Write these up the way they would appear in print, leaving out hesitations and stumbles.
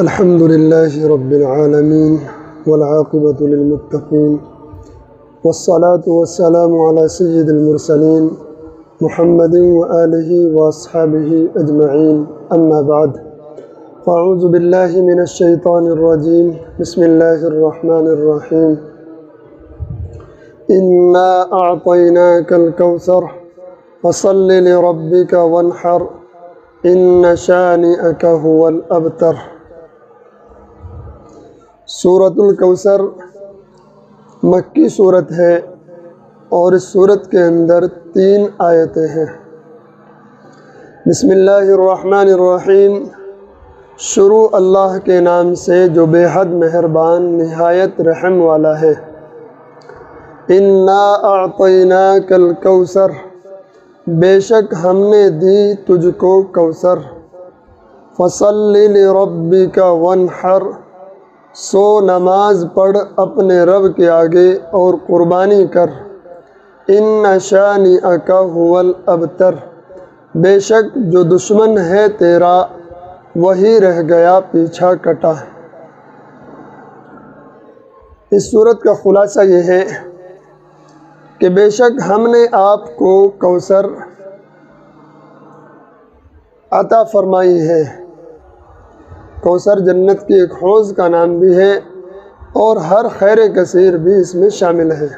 الحمد لله رب العالمين والعاقبة للمتقين والصلاة والسلام على سيد المرسلين محمد وآله وأصحابه أجمعين أما بعد فأعوذ بالله من الشيطان الرجيم بسم الله الرحمن الرحيم إنا أعطيناك الكوثر فصل لربك وانحر إن شانئك هو الأبتر۔ سورۃ الکوثر مکی صورت ہے اور اس صورت کے اندر 3 آیتیں ہیں۔ بسم اللہ الرحمن الرحیم، شروع اللہ کے نام سے جو بے حد مہربان نہایت رحم والا ہے۔ انا اعطیناک الکوثر، بے شک ہم نے دی تجھ کو کوثر۔ فصل لربک وانحر، سو نماز پڑھ اپنے رب کے آگے اور قربانی کر۔ ان شانئک هو الابتر، بے شک جو دشمن ہے تیرا وہی رہ گیا پیچھا کٹا۔ اس صورت کا خلاصہ یہ ہے کہ بے شک ہم نے آپ کو کوثر عطا فرمائی ہے۔ کوثر جنت کی ایک حوض کا نام بھی ہے اور ہر خیر کثیر بھی اس میں شامل ہے،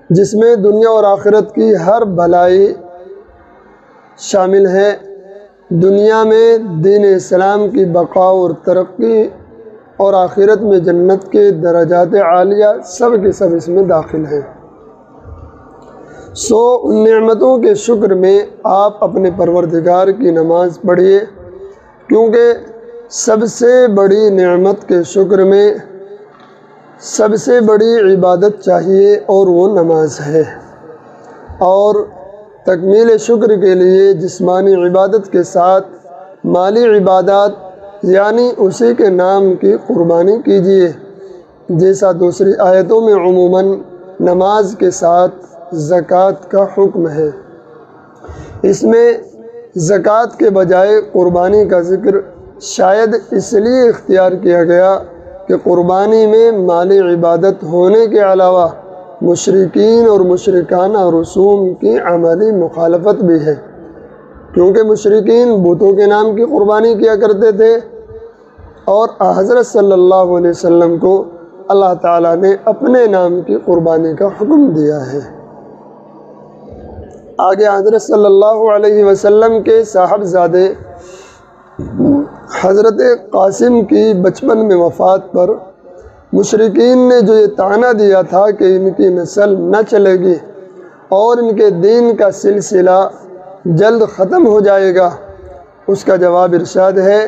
جس میں دنیا اور آخرت کی ہر بھلائی شامل ہے۔ دنیا میں دین اسلام کی بقا اور ترقی اور آخرت میں جنت کے درجات عالیہ سب کے سب اس میں داخل ہیں۔ سو ان نعمتوں کے شکر میں آپ اپنے پروردگار کی نماز پڑھیے، کیونکہ سب سے بڑی نعمت کے شکر میں سب سے بڑی عبادت چاہیے اور وہ نماز ہے۔ اور تکمیل شکر کے لیے جسمانی عبادت کے ساتھ مالی عبادات یعنی اسی کے نام کی قربانی کیجیے، جیسا دوسری آیتوں میں عموماً نماز کے ساتھ زکوٰۃ کا حکم ہے۔ اس میں زکوٰۃ کے بجائے قربانی کا ذکر شاید اس لیے اختیار کیا گیا کہ قربانی میں مالی عبادت ہونے کے علاوہ مشرکین اور مشرکانہ رسوم کی عملی مخالفت بھی ہے، کیونکہ مشرکین بتوں کے نام کی قربانی کیا کرتے تھے اور حضرت صلی اللہ علیہ وسلم کو اللہ تعالیٰ نے اپنے نام کی قربانی کا حکم دیا ہے۔ آگے حضرت صلی اللہ علیہ وسلم کے صاحبزادے حضرت قاسم کی بچپن میں وفات پر مشرکین نے جو یہ طعنہ دیا تھا کہ ان کی نسل نہ چلے گی اور ان کے دین کا سلسلہ جلد ختم ہو جائے گا، اس کا جواب ارشاد ہے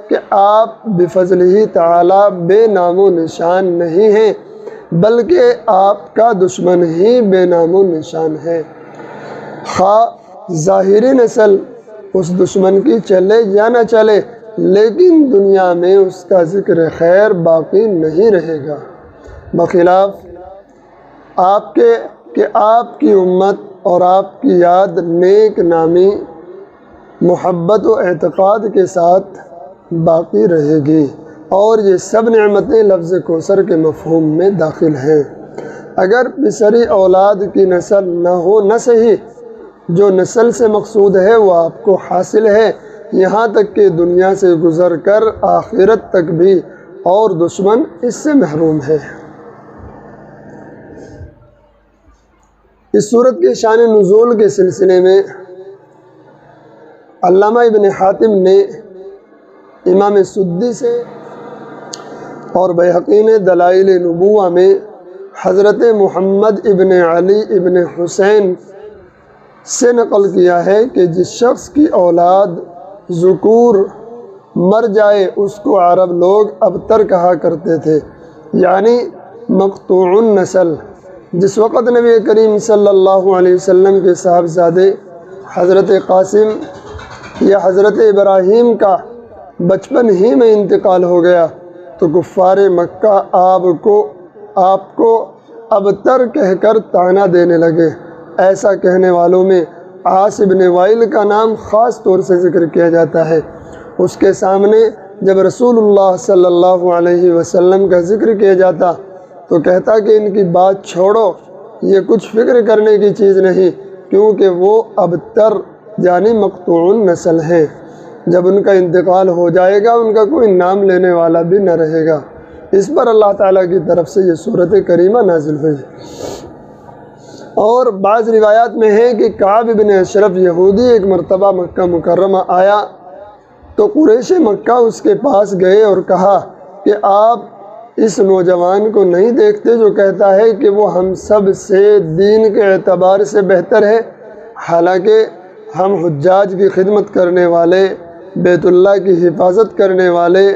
کہ آپ بفضلہ تعالی بے نام و نشان نہیں ہیں، بلکہ آپ کا دشمن ہی بے نام و نشان ہے۔ خواہ ظاہری نسل اس دشمن کی چلے یا نہ چلے، لیکن دنیا میں اس کا ذکر خیر باقی نہیں رہے گا، بخلاف آپ کے کہ آپ کی امت اور آپ کی یاد نیک نامی محبت و اعتقاد کے ساتھ باقی رہے گی۔ اور یہ سب نعمتیں لفظ کوثر کے مفہوم میں داخل ہیں۔ اگر پسری اولاد کی نسل نہ ہو نہ صحیح، جو نسل سے مقصود ہے وہ آپ کو حاصل ہے، یہاں تک کہ دنیا سے گزر کر آخرت تک بھی، اور دشمن اس سے محروم ہے۔ اس صورت کے شان نزول کے سلسلے میں علامہ ابن حاتم نے امام سدی سے اور بیہقی نے دلائل نبوہ میں حضرت محمد ابن علی ابن حسین سے نقل کیا ہے کہ جس شخص کی اولاد ذکور مر جائے اس کو عرب لوگ ابتر کہا کرتے تھے، یعنی مقطوع النسل۔ جس وقت نبی کریم صلی اللہ علیہ وسلم کے صاحبزادے حضرت قاسم یا حضرت ابراہیم کا بچپن ہی میں انتقال ہو گیا تو کفار مکہ آپ کو ابتر کہہ کر طعنہ دینے لگے۔ ایسا کہنے والوں میں عاص بن وائل کا نام خاص طور سے ذکر کیا جاتا ہے۔ اس کے سامنے جب رسول اللہ صلی اللہ علیہ وسلم کا ذکر کیا جاتا تو کہتا کہ ان کی بات چھوڑو، یہ کچھ فکر کرنے کی چیز نہیں، کیونکہ وہ ابتر یعنی مقطوع نسل ہیں، جب ان کا انتقال ہو جائے گا ان کا کوئی نام لینے والا بھی نہ رہے گا۔ اس پر اللہ تعالیٰ کی طرف سے یہ سورۃ کریمہ نازل ہوئی۔ اور بعض روایات میں ہے کہ کعب بن اشرف یہودی ایک مرتبہ مکہ مکرمہ آیا تو قریش مکہ اس کے پاس گئے اور کہا کہ آپ اس نوجوان کو نہیں دیکھتے جو کہتا ہے کہ وہ ہم سب سے دین کے اعتبار سے بہتر ہے، حالانکہ ہم حجاج کی خدمت کرنے والے، بیت اللہ کی حفاظت کرنے والے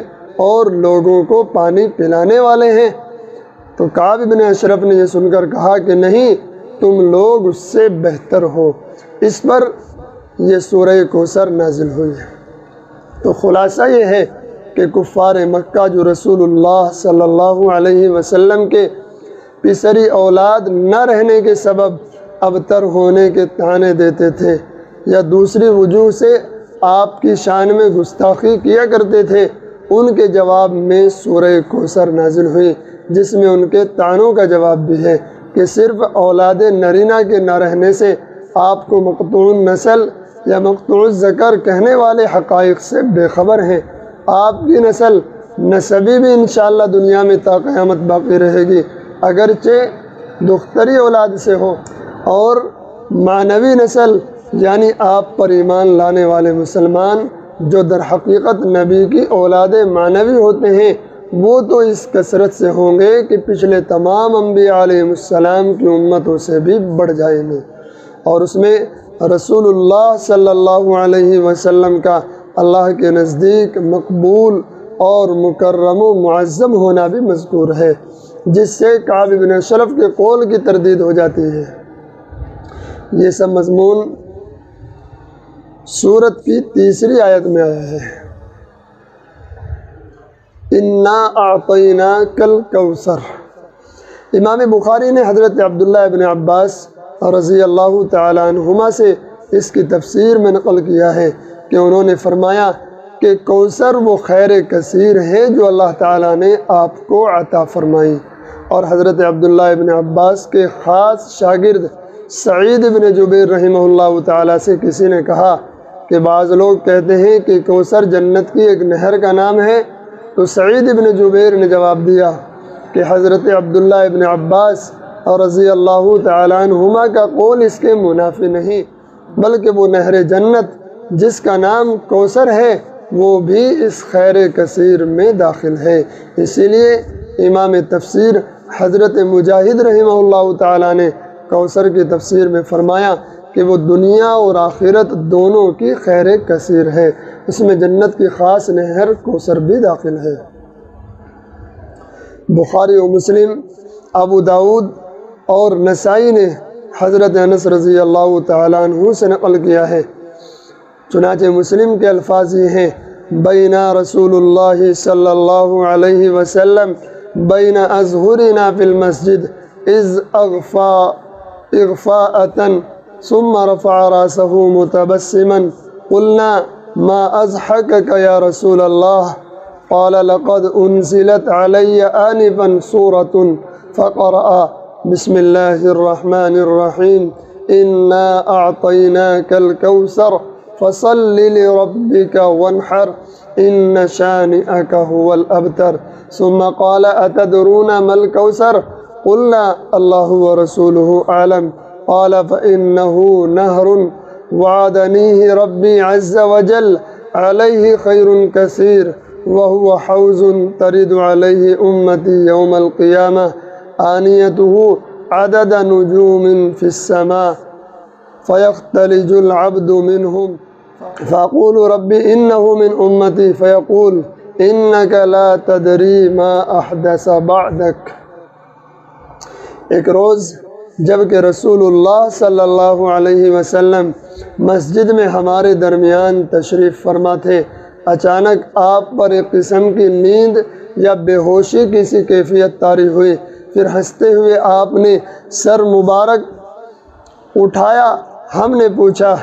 اور لوگوں کو پانی پلانے والے ہیں۔ تو کعب بن اشرف نے یہ سن کر کہا کہ نہیں، تم لوگ اس سے بہتر ہو۔ اس پر یہ سورہ کوثر نازل ہوئی ہے۔ تو خلاصہ یہ ہے کہ کفار مکہ جو رسول اللہ صلی اللہ علیہ وسلم کے پسری اولاد نہ رہنے کے سبب ابتر ہونے کے طعنے دیتے تھے یا دوسری وجوہ سے آپ کی شان میں گستاخی کیا کرتے تھے، ان کے جواب میں سورہ کوثر نازل ہوئی، جس میں ان کے طعنوں کا جواب بھی ہے کہ صرف اولاد نرینہ کے نہ رہنے سے آپ کو مقطوع نسل یا مقطوع ذکر کہنے والے حقائق سے بے خبر ہیں۔ آپ کی نسل نسبی بھی انشاءاللہ دنیا میں تا قیامت باقی رہے گی، اگرچہ دختری اولاد سے ہو، اور معنوی نسل یعنی آپ پر ایمان لانے والے مسلمان جو در حقیقت نبی کی اولاد معنوی ہوتے ہیں، وہ تو اس کثرت سے ہوں گے کہ پچھلے تمام انبیاء علیہ السلام کی امتوں سے بھی بڑھ جائیں گے، اور اس میں رسول اللہ صلی اللہ علیہ وسلم کا اللہ کے نزدیک مقبول اور مکرم و معظم ہونا بھی مذکور ہے، جس سے کعب بن اشرف کے قول کی تردید ہو جاتی ہے۔ یہ سب مضمون سورت کی تیسری آیت میں آیا ہے۔ انا اعطیناک الکوثر۔ امام بخاری نے حضرت عبداللہ ابن عباس رضی اللہ تعالی عنہما سے اس کی تفسیر میں نقل کیا ہے کہ انہوں نے فرمایا کہ کوثر وہ خیر کثیر ہے جو اللہ تعالیٰ نے آپ کو عطا فرمائی۔ اور حضرت عبداللہ ابن عباس کے خاص شاگرد سعید بن جبیر رحمہ اللہ تعالیٰ سے کسی نے کہا کہ بعض لوگ کہتے ہیں کہ کوثر جنت کی ایک نہر کا نام ہے، تو سعید بن جبیر نے جواب دیا کہ حضرت عبداللہ ابن عباس رضی اللہ تعالیٰ عنہما کا قول اس کے منافی نہیں، بلکہ وہ نہر جنت جس کا نام کوثر ہے وہ بھی اس خیر کثیر میں داخل ہے۔ اسی لیے امام تفسیر حضرت مجاہد رحمہ اللہ تعالیٰ نے کوثر کی تفسیر میں فرمایا کہ وہ دنیا اور آخرت دونوں کی خیر کثیر ہے، اس میں جنت کی خاص نہر کوثر بھی داخل ہے۔ بخاری و مسلم، ابو داود اور نسائی نے حضرت انس رضی اللہ تعالیٰ عنہ سے نقل کیا ہے، چنانچہ مسلم کے الفاظ یہ ہیں: بین رسول اللہ صلی اللہ علیہ وسلم بین اظہرنا فی المسجد اذ اغفاءۃ ثم رفع راسه متبسما قلنا ما اضحكك یا رسول اللہ قال لقد انزلت علی آنفا سورة فقرأ بسم اللہ الرحمن الرحیم انا اعطیناک الکوثر فصل لربك وانحر ان شانئك هو الابتر ثم قال اتدرون ما الكوثر قلنا الله ورسوله اعلم قال فانه نهر وعدنيه ربي عز وجل عليه خير كثير وهو حوض ترد عليه امتي يوم القيامه آنيته عدد نجوم في السماء فيختلج العبد منهم فأقول ربي إنه من أمتي فيقول إنك لا تدري ما أحدث بعدك۔ ایک روز جب کہ رسول اللہ صلی اللہ علیہ وسلم مسجد میں ہمارے درمیان تشریف فرما تھے، اچانک آپ پر ایک قسم کی نیند یا بے ہوشی کی سی کیفیت طاری ہوئی، پھر ہنستے ہوئے آپ نے سر مبارک اٹھایا، ہم نے پوچھا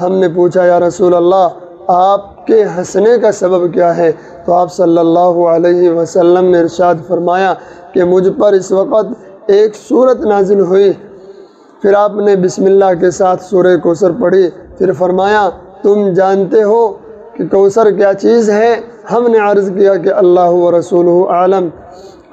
ہم نے پوچھا یا رسول اللہ آپ کے ہنسنے کا سبب کیا ہے؟ تو آپ صلی اللہ علیہ وسلم نے ارشاد فرمایا کہ مجھ پر اس وقت ایک سورت نازل ہوئی، پھر آپ نے بسم اللہ کے ساتھ سورہ کوثر پڑھی، پھر فرمایا تم جانتے ہو کہ کوثر کیا چیز ہے؟ ہم نے عرض کیا کہ اللہ و رسولہ عالم۔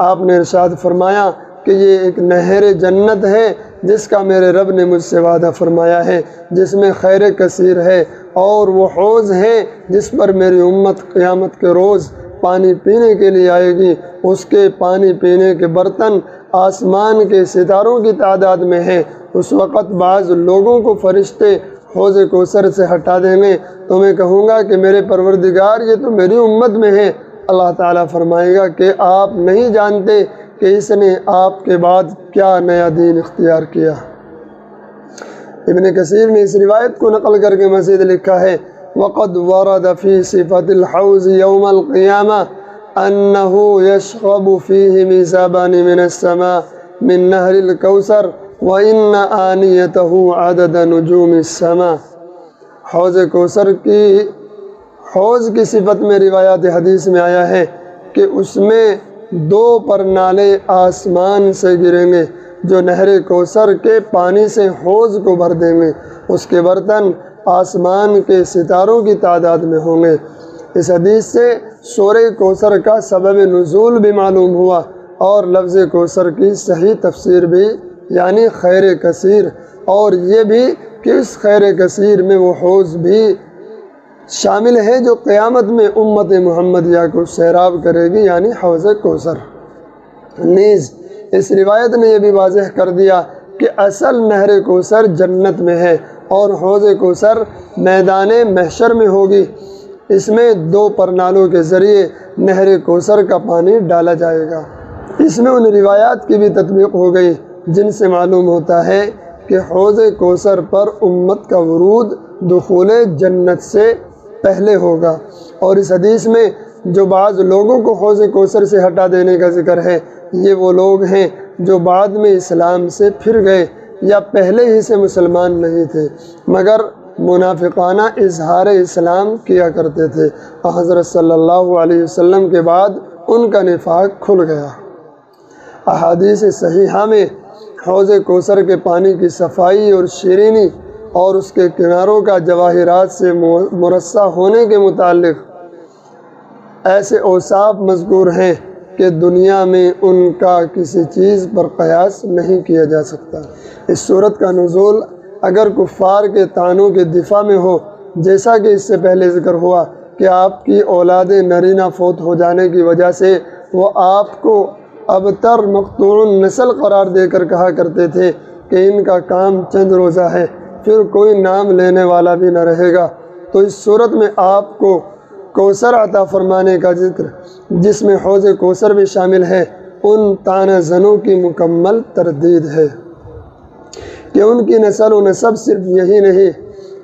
آپ نے ارشاد فرمایا کہ یہ ایک نہر جنت ہے جس کا میرے رب نے مجھ سے وعدہ فرمایا ہے، جس میں خیر کثیر ہے، اور وہ حوض ہے جس پر میری امت قیامت کے روز پانی پینے کے لیے آئے گی، اس کے پانی پینے کے برتن آسمان کے ستاروں کی تعداد میں ہیں۔ اس وقت بعض لوگوں کو فرشتے حوض کوثر سے ہٹا دیں گے تو میں کہوں گا کہ میرے پروردگار یہ تو میری امت میں ہے۔ اللہ تعالیٰ فرمائے گا کہ آپ نہیں جانتے کہ اس نے آپ کے بعد کیا نیا دین اختیار کیا۔ ابن کثیر نے اس روایت کو نقل کر کے مزید لکھا ہے وَقَدْ وَرَدَ فِي صِفَةِ الْحَوْضِ يَوْمَ الْقِيَامَةِ أَنَّهُ يَشْرَبُ فِيهِ مِيزَابَانِ مِنَ السَّمَاءِ مِن نَهْرِ الْكَوْثَرِ وَإِنَّ آنِيَتَهُ عَدَدَ نُجُومِ السَّمَاءِ۔ حوض کی صفت میں روایات حدیث میں آیا ہے کہ اس میں 2 پرنالے آسمان سے گریں گے جو نہر کوثر کے پانی سے حوض کو بھر دیں گے، اس کے برتن آسمان کے ستاروں کی تعداد میں ہوں گے۔ اس حدیث سے سورہ کوثر کا سبب نزول بھی معلوم ہوا اور لفظ کوثر کی صحیح تفسیر بھی، یعنی خیر کثیر، اور یہ بھی کہ اس خیر کثیر میں وہ حوض بھی شامل ہے جو قیامت میں امت محمدیہ کو سیراب کرے گی، یعنی حوض کوثر۔ نیز اس روایت نے یہ بھی واضح کر دیا کہ اصل نہر کوثر جنت میں ہے اور حوض کوثر میدان محشر میں ہوگی۔ اس میں 2 پرنالوں کے ذریعے نہر کوثر کا پانی ڈالا جائے گا۔ اس میں ان روایات کی بھی تطبیق ہو گئی جن سے معلوم ہوتا ہے کہ حوض کوثر پر امت کا ورود دخول جنت سے پہلے ہوگا، اور اس حدیث میں جو بعض لوگوں کو حوض کوثر سے ہٹا دینے کا ذکر ہے یہ وہ لوگ ہیں جو بعد میں اسلام سے پھر گئے یا پہلے ہی سے مسلمان نہیں تھے مگر منافقانہ اظہار اسلام کیا کرتے تھے، اور حضرت صلی اللہ علیہ وسلم کے بعد ان کا نفاق کھل گیا۔ احادیث صحیحہ میں حوض کوثر کے پانی کی صفائی اور شیرینی اور اس کے کناروں کا جواہرات سے مرصع ہونے کے متعلق ایسے اوصاف مذکور ہیں کہ دنیا میں ان کا کسی چیز پر قیاس نہیں کیا جا سکتا۔ اس صورت کا نزول اگر کفار کے طعنوں کے دفاع میں ہو، جیسا کہ اس سے پہلے ذکر ہوا کہ آپ کی اولاد نرینہ فوت ہو جانے کی وجہ سے وہ آپ کو ابتر مقطوع نسل قرار دے کر کہا کرتے تھے کہ ان کا کام چند روزہ ہے، پھر کوئی نام لینے والا بھی نہ رہے گا، تو اس صورت میں آپ کو کوثر عطا فرمانے کا ذکر جس میں حوض کوثر بھی شامل ہے، ان طعنہ زنوں کی مکمل تردید ہے کہ ان کی نسل و نسب صرف یہی نہیں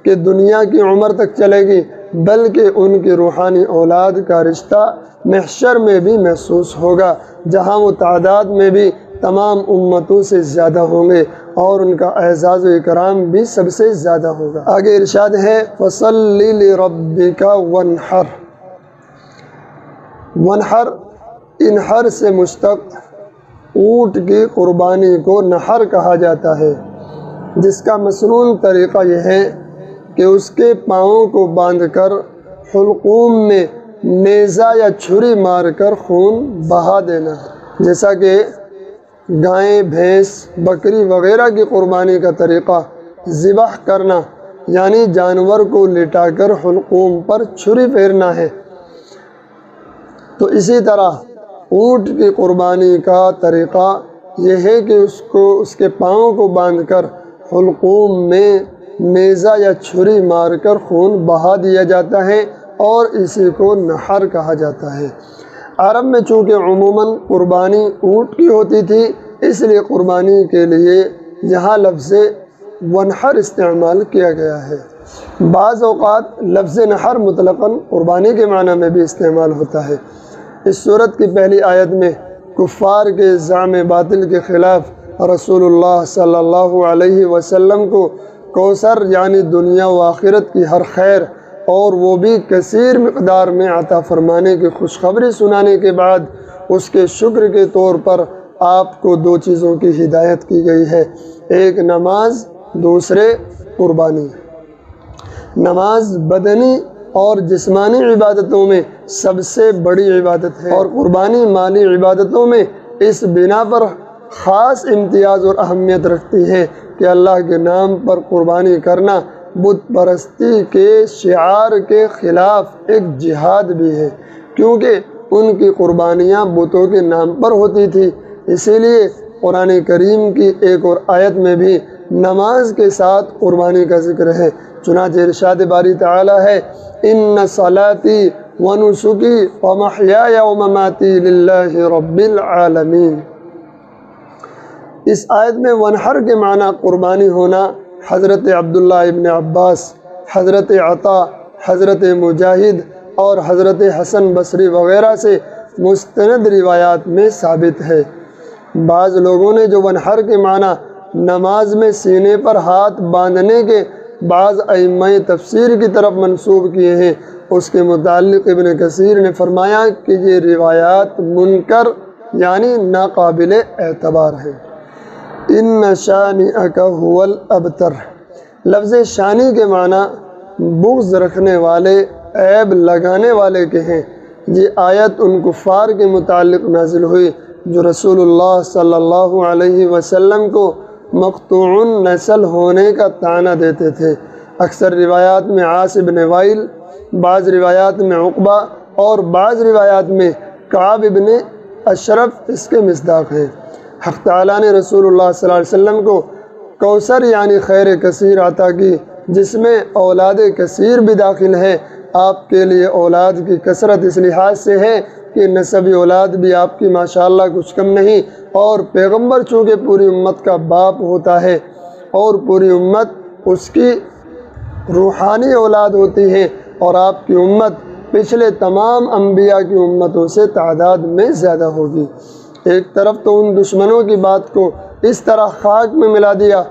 کہ دنیا کی عمر تک چلے گی بلکہ ان کی روحانی اولاد کا رشتہ محشر میں بھی محسوس ہوگا، جہاں وہ تعداد میں بھی تمام امتوں سے زیادہ ہوں گے اور ان کا اعزاز و اکرام بھی سب سے زیادہ ہوگا۔ آگے ارشاد ہے فَصَلِّ لِرَبِّكَ وَانْحَرْ۔ وانحر انحر سے مشتق اونٹ کی قربانی کو نحر کہا جاتا ہے، جس کا مسنون طریقہ یہ ہے کہ اس کے پاؤں کو باندھ کر حلقوم میں نیزہ یا چھری مار کر خون بہا دینا، جیسا کہ گائیں، بھینس، بکری وغیرہ کی قربانی کا طریقہ ذبح کرنا یعنی جانور کو لٹا کر حلقوم پر چھری پھیرنا ہے، تو اسی طرح اونٹ کی قربانی کا طریقہ یہ ہے کہ اس کے پاؤں کو باندھ کر حلقوم میں نیزہ یا چھری مار کر خون بہا دیا جاتا ہے اور اسی کو نحر کہا جاتا ہے۔ عرب میں چونکہ عموماً قربانی اونٹ کی ہوتی تھی، اس لیے قربانی کے لیے یہاں لفظ ونحر استعمال کیا گیا ہے۔ بعض اوقات لفظ نحر مطلقاً قربانی کے معنی میں بھی استعمال ہوتا ہے۔ اس سورت کی پہلی آیت میں کفار کے زعم باطل کے خلاف رسول اللہ صلی اللہ علیہ وسلم کو کوثر یعنی دنیا و آخرت کی ہر خیر اور وہ بھی کثیر مقدار میں عطا فرمانے کی خوشخبری سنانے کے بعد اس کے شکر کے طور پر آپ کو دو چیزوں کی ہدایت کی گئی ہے، ایک نماز، دوسرے قربانی۔ نماز بدنی اور جسمانی عبادتوں میں سب سے بڑی عبادت ہے اور قربانی مالی عبادتوں میں اس بنا پر خاص امتیاز اور اہمیت رکھتی ہے کہ اللہ کے نام پر قربانی کرنا بت پرستی کے شعار کے خلاف ایک جہاد بھی ہے، کیونکہ ان کی قربانیاں بتوں کے نام پر ہوتی تھی۔ اسی لیے قرآن کریم کی ایک اور آیت میں بھی نماز کے ساتھ قربانی کا ذکر ہے، چنانچہ ارشاد باری تعالی ہے، ان صلاتی ونسکی ومحیای ومماتی للہ رب العالمین۔ اس آیت میں ونحر کے معنی قربانی ہونا حضرت عبداللہ ابن عباس، حضرت عطا، حضرت مجاہد اور حضرت حسن بصری وغیرہ سے مستند روایات میں ثابت ہے۔ بعض لوگوں نے جو ونحر کے معنی نماز میں سینے پر ہاتھ باندھنے کے بعض ائمہ تفسیر کی طرف منسوب کیے ہیں، اس کے متعلق ابن کثیر نے فرمایا کہ یہ روایات منکر یعنی ناقابل اعتبار ہیں۔ ان شانئک هو الابتر، لفظ شانی کے معنی بغض رکھنے والے، عیب لگانے والے کے ہیں۔ یہ آیت ان کفار کے متعلق نازل ہوئی جو رسول اللہ صلی اللہ علیہ وسلم کو مقطوع النسل ہونے کا طعنہ دیتے تھے۔ اکثر روایات میں عاص بن وائل، بعض روایات میں عقبہ اور بعض روایات میں کعب بن اشرف اس کے مصداق ہیں۔ حق تعالیٰ نے رسول اللہ صلی اللہ علیہ وسلم کو کوثر یعنی خیر کثیر عطا کی، جس میں اولاد کثیر بھی داخل ہے۔ آپ کے لیے اولاد کی کثرت اس لحاظ سے ہے کہ نسبی اولاد بھی آپ کی ماشاءاللہ کچھ کم نہیں، اور پیغمبر چونکہ پوری امت کا باپ ہوتا ہے اور پوری امت اس کی روحانی اولاد ہوتی ہے، اور آپ کی امت پچھلے تمام انبیاء کی امتوں سے تعداد میں زیادہ ہوگی۔ ایک طرف تو ان دشمنوں کی بات کو اس طرح خاک میں ملا دیا،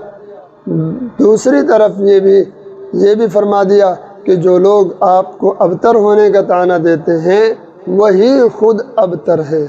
دوسری طرف یہ بھی فرما دیا کہ جو لوگ آپ کو ابتر ہونے کا طعنہ دیتے ہیں وہی خود ابتر ہے۔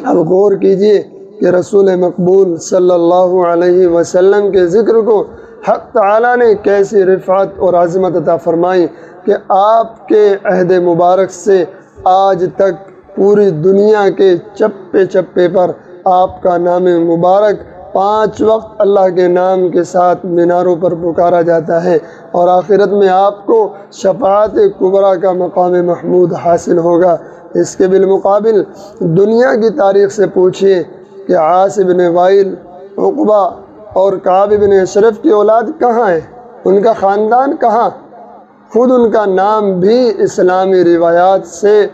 اب غور کیجئے کہ رسول مقبول صلی اللہ علیہ وسلم کے ذکر کو حق تعالیٰ نے کیسی رفعت اور عظمت عطا فرمائی کہ آپ کے عہد مبارک سے آج تک پوری دنیا کے چپے چپے پر آپ کا نام مبارک 5 وقت اللہ کے نام کے ساتھ میناروں پر پکارا جاتا ہے، اور آخرت میں آپ کو شفاعت کبریٰ کا مقام محمود حاصل ہوگا۔ اس کے بالمقابل دنیا کی تاریخ سے پوچھئے کہ عاص بن وائل، عقبہ اور کعب بن اشرف کی اولاد کہاں ہے، ان کا خاندان کہاں؟ خود ان کا نام بھی اسلامی روایات سے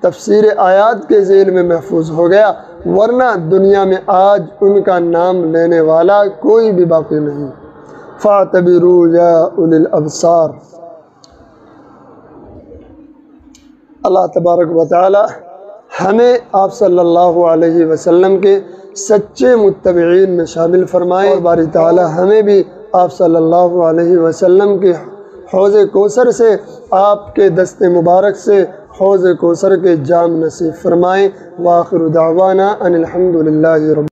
تفسیر آیات کے ذیل میں محفوظ ہو گیا، ورنہ دنیا میں آج ان کا نام لینے والا کوئی بھی باقی نہیں۔ فاعتبروا یا اولی الابصار۔ اللہ تبارک و تعالی ہمیں آپ صلی اللہ علیہ وسلم کے سچے متبعین میں شامل فرمائے، اور باری تعالی ہمیں بھی آپ صلی اللہ علیہ وسلم کے حوض کوثر سے، آپ کے دست مبارک سے حوض کوثر کے جام نصیب فرمائے۔ وآخر دعوانا ان الحمد للہ رب